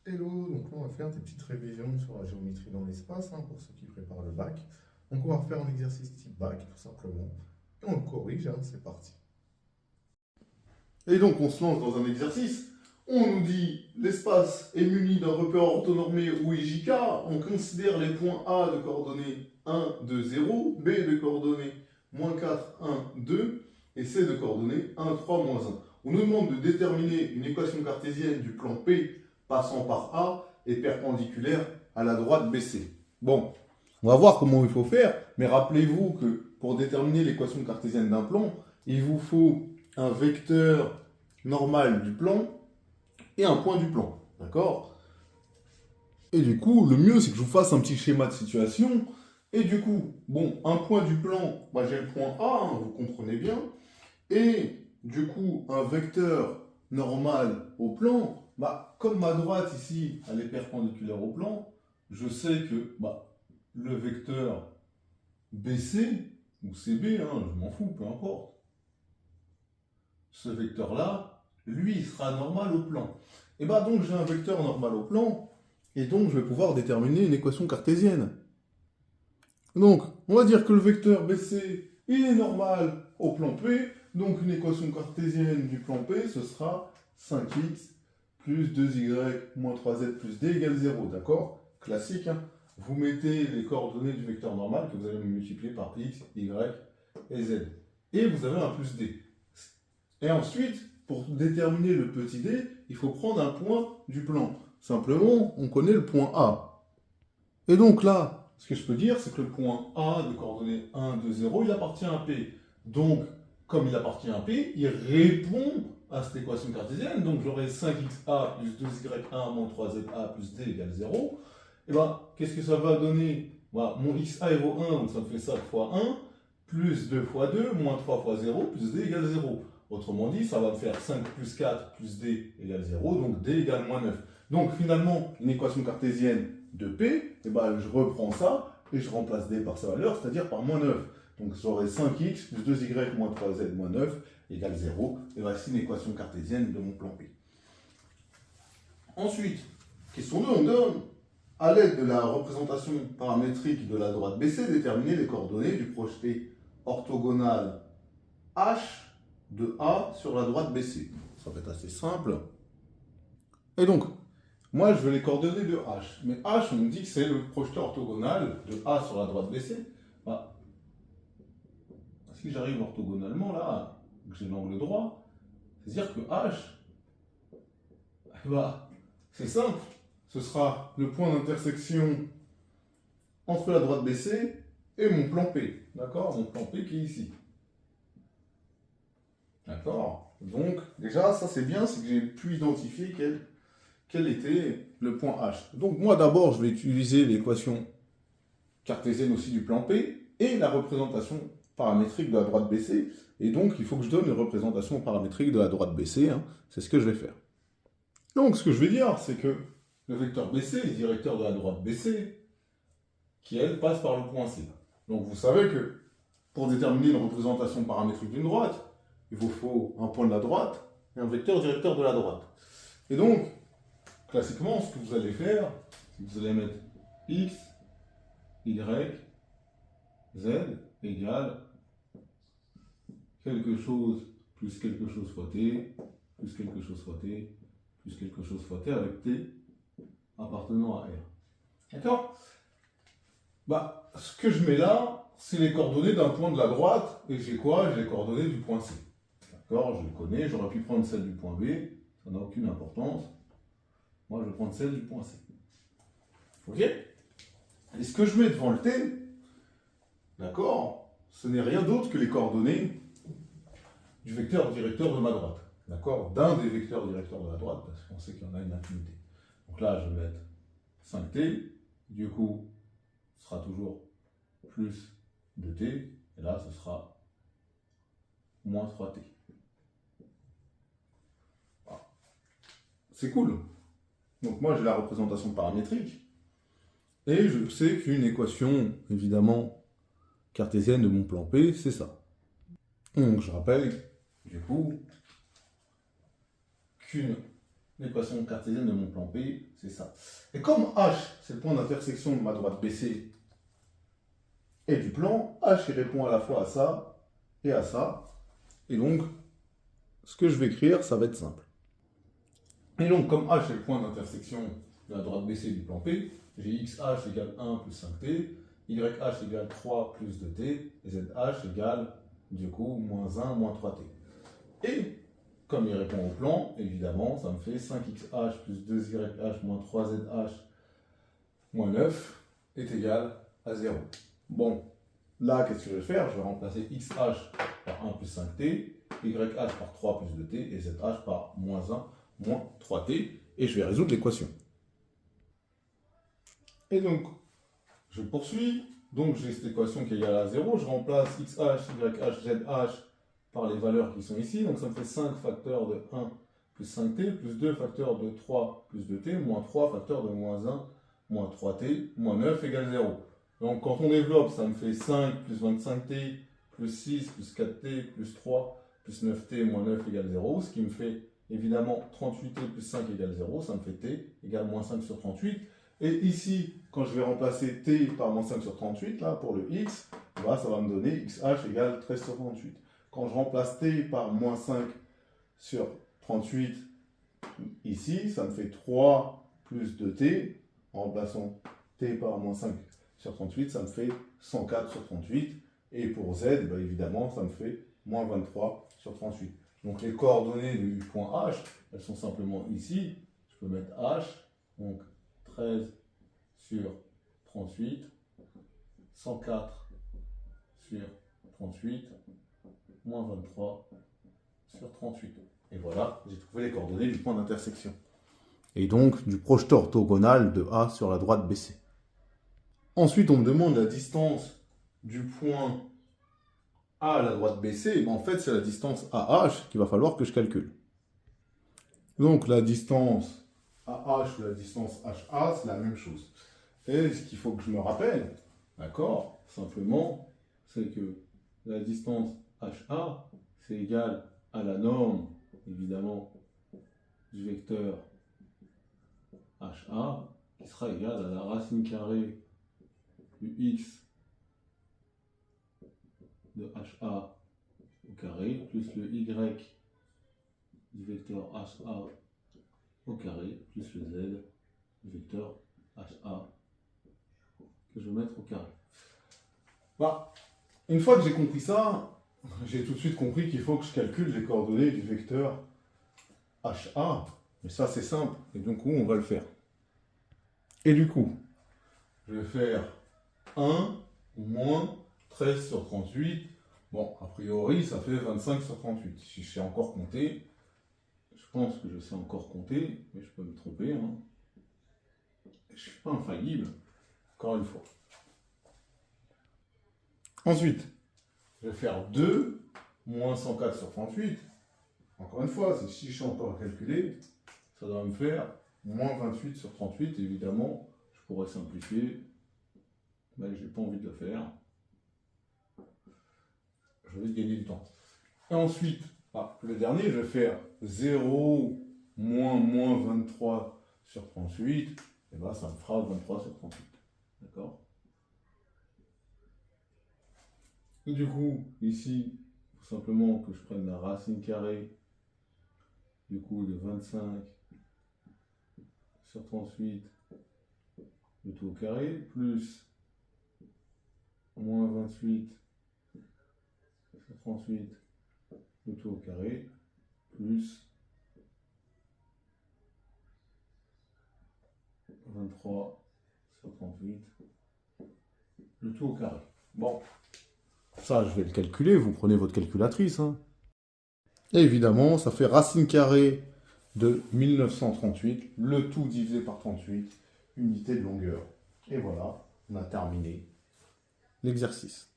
Hello, donc là on va faire des petites révisions sur la géométrie dans l'espace, pour ceux qui préparent le bac. Donc on va faire un exercice type bac, tout simplement. Et on le corrige, c'est parti. Et donc on se lance dans un exercice. On nous dit l'espace est muni d'un repère orthonormé ou IJK. On considère les points A de coordonnées 1, 2, 0, B de coordonnées -4, 1, 2 et C de coordonnées 1, 3, -1. On nous demande de déterminer une équation cartésienne du plan P passant par A et perpendiculaire à la droite BC. Bon, on va voir comment il faut faire, mais rappelez-vous que pour déterminer l'équation cartésienne d'un plan, il vous faut un vecteur normal du plan et un point du plan. D'accord? Et du coup, le mieux, c'est que je vous fasse un petit schéma de situation. Et du coup, bon, un point du plan, j'ai le point A, vous comprenez bien. Et du coup, un vecteur normal au plan, comme ma droite ici, elle est perpendiculaire au plan, je sais que le vecteur BC, ou CB, je m'en fous, peu importe. Ce vecteur-là, lui, il sera normal au plan. Et donc j'ai un vecteur normal au plan, et donc je vais pouvoir déterminer une équation cartésienne. Donc, on va dire que le vecteur BC, il est normal au plan P, donc une équation cartésienne du plan P, ce sera 5x plus 2y moins 3z plus d égale 0, d'accord? Classique, Vous mettez les coordonnées du vecteur normal que vous allez multiplier par x, y et z. Et vous avez un plus d. Et ensuite, pour déterminer le petit d, il faut prendre un point du plan. Simplement, on connaît le point A. Et donc là, ce que je peux dire, c'est que le point A de coordonnées 1, 2, 0, il appartient à P. Donc, comme il appartient à P, il répond à cette équation cartésienne. Donc, j'aurai 5xa plus 2y1 moins 3za plus d égale 0. Et qu'est-ce que ça va donner? Mon xa est vaut 1, donc ça me fait ça fois 1, plus 2 fois 2, moins 3 fois 0, plus d égale 0. Autrement dit, ça va me faire 5 plus 4 plus d égale 0, donc d égale moins 9. Donc, finalement, une équation cartésienne de P, je reprends ça et je remplace D par sa valeur, c'est-à-dire par moins 9. Donc j'aurai 5x plus 2y moins 3z moins 9 égale 0. Et voici une équation cartésienne de mon plan P. Ensuite, question 2, on donne, à l'aide de la représentation paramétrique de la droite BC, déterminer les coordonnées du projeté orthogonal H de A sur la droite BC. Ça va être assez simple. Et donc, moi, je veux les coordonnées de H. Mais H, on me dit que c'est le projeté orthogonal de A sur la droite BC. Si j'arrive orthogonalement, là, que j'ai l'angle droit, c'est-à-dire que H, c'est simple. Ce sera le point d'intersection entre la droite BC et mon plan P. D'accord? Mon plan P qui est ici. D'accord? Donc, déjà, ça c'est bien, c'est que j'ai pu identifier quel était le point H. Donc moi d'abord, je vais utiliser l'équation cartésienne aussi du plan P et la représentation paramétrique de la droite BC. Et donc, il faut que je donne une représentation paramétrique de la droite BC. C'est ce que je vais faire. Donc, ce que je vais dire, c'est que le vecteur BC est directeur de la droite BC, qui, elle, passe par le point C. Donc, vous savez que pour déterminer une représentation paramétrique d'une droite, il vous faut un point de la droite et un vecteur directeur de la droite. Et donc, classiquement, ce que vous allez faire, c'est que vous allez mettre x, y, z égale quelque chose plus quelque chose fois t, plus quelque chose fois t, plus quelque chose fois t avec t appartenant à R. D'accord? Ce que je mets là, c'est les coordonnées d'un point de la droite, et j'ai quoi? J'ai les coordonnées du point C. D'accord? Je les connais, j'aurais pu prendre celle du point B, ça n'a aucune importance. Moi, je vais prendre celle du point C. Ok? Et ce que je mets devant le T, d'accord, ce n'est rien d'autre que les coordonnées du vecteur directeur de ma droite. D'accord? D'un des vecteurs directeurs de la droite, parce qu'on sait qu'il y en a une infinité. Donc là, je vais mettre 5t, du coup, ce sera toujours plus 2t, et là, ce sera moins 3t. Voilà. C'est cool. Donc moi, j'ai la représentation paramétrique, et je sais qu'une équation, évidemment, cartésienne de mon plan P, c'est ça. Donc je rappelle, du coup, qu'une l'équation cartésienne de mon plan P, c'est ça. Et comme H, c'est le point d'intersection de ma droite BC et du plan, H il répond à la fois à ça et à ça. Et donc, ce que je vais écrire, ça va être simple. Et donc, comme H est le point d'intersection de la droite BC du plan P, j'ai XH égale 1 plus 5t, YH égale 3 plus 2t, et ZH égale, du coup, moins 1 moins 3t. Et, comme il répond au plan, évidemment, ça me fait 5XH plus 2YH moins 3ZH moins 9 est égal à 0. Bon, là, qu'est-ce que je vais faire? Je vais remplacer XH par 1 plus 5t, YH par 3 plus 2t, et ZH par moins 1 moins 3t, et je vais résoudre l'équation. Et donc, je poursuis. Donc, j'ai cette équation qui est égale à 0. Je remplace XH, YH, ZH par les valeurs qui sont ici. Donc, ça me fait 5 facteurs de 1 plus 5t, plus 2 facteurs de 3 plus 2t, moins 3 facteurs de moins 1, moins 3t, moins 9 égale 0. Donc, quand on développe, ça me fait 5 plus 25t, plus 6, plus 4t, plus 3, plus 9t, moins 9 égale 0. Ce qui me fait, évidemment, 38t plus 5 égale 0. Ça me fait t égale moins 5 sur 38. Et ici, quand je vais remplacer t par moins 5 sur 38, là, pour le x, bah, ça va me donner xh égale 13 sur 38. Quand je remplace t par moins 5 sur 38, ici, ça me fait 3 plus 2t. En remplaçant t par moins 5 sur 38, ça me fait 104 sur 38. Et pour z, bah, évidemment, ça me fait moins 23 sur 38. Donc les coordonnées du point H, elles sont simplement ici. Je peux mettre H, donc 13 sur 38, 104 sur 38, moins 23 sur 38. Et voilà, j'ai trouvé les coordonnées du point d'intersection. Et donc du projeté orthogonal de A sur la droite BC. Ensuite, on me demande la distance du point A à la droite BC. Et bien, en fait, c'est la distance AH qu'il va falloir que je calcule. Donc la distance AH ou la distance HA, c'est la même chose. Et ce qu'il faut que je me rappelle, d'accord, simplement, c'est que la distance HA, c'est égal à la norme, évidemment, du vecteur HA, qui sera égal à la racine carrée du x de HA au carré, plus le y du vecteur HA au carré, plus le z du vecteur HA que je vais mettre au carré. Bah, une fois que j'ai compris ça, j'ai tout de suite compris qu'il faut que je calcule les coordonnées du vecteur HA. Mais ça, c'est simple. Et du coup, on va le faire. Et du coup, je vais faire 1 moins 13 sur 38. Bon, a priori, ça fait 25 sur 38. Si je sais encore compter, je pense que je sais encore compter, mais je peux me tromper. Hein. Je ne suis pas infaillible, encore une fois. Ensuite, je vais faire 2 moins 104 sur 38. Encore une fois, si je sais encore à calculer, ça doit me faire moins 28 sur 38. Évidemment, je pourrais simplifier, mais je n'ai pas envie de le faire. Je vais gagner du temps. Et ensuite, le dernier, je vais faire 0 moins 23 sur 38. Et bien, ça me fera 23 sur 38. D'accord? Et du coup, ici, il faut simplement que je prenne la racine carrée du coup de 25 sur 38, le tout au carré, plus moins 28 sur 38, le tout au carré, plus 23 sur 38, le tout au carré. Bon, ça je vais le calculer, vous prenez votre calculatrice. Hein. Et évidemment, ça fait racine carrée de 1938, le tout divisé par 38, unité de longueur. Et voilà, on a terminé l'exercice.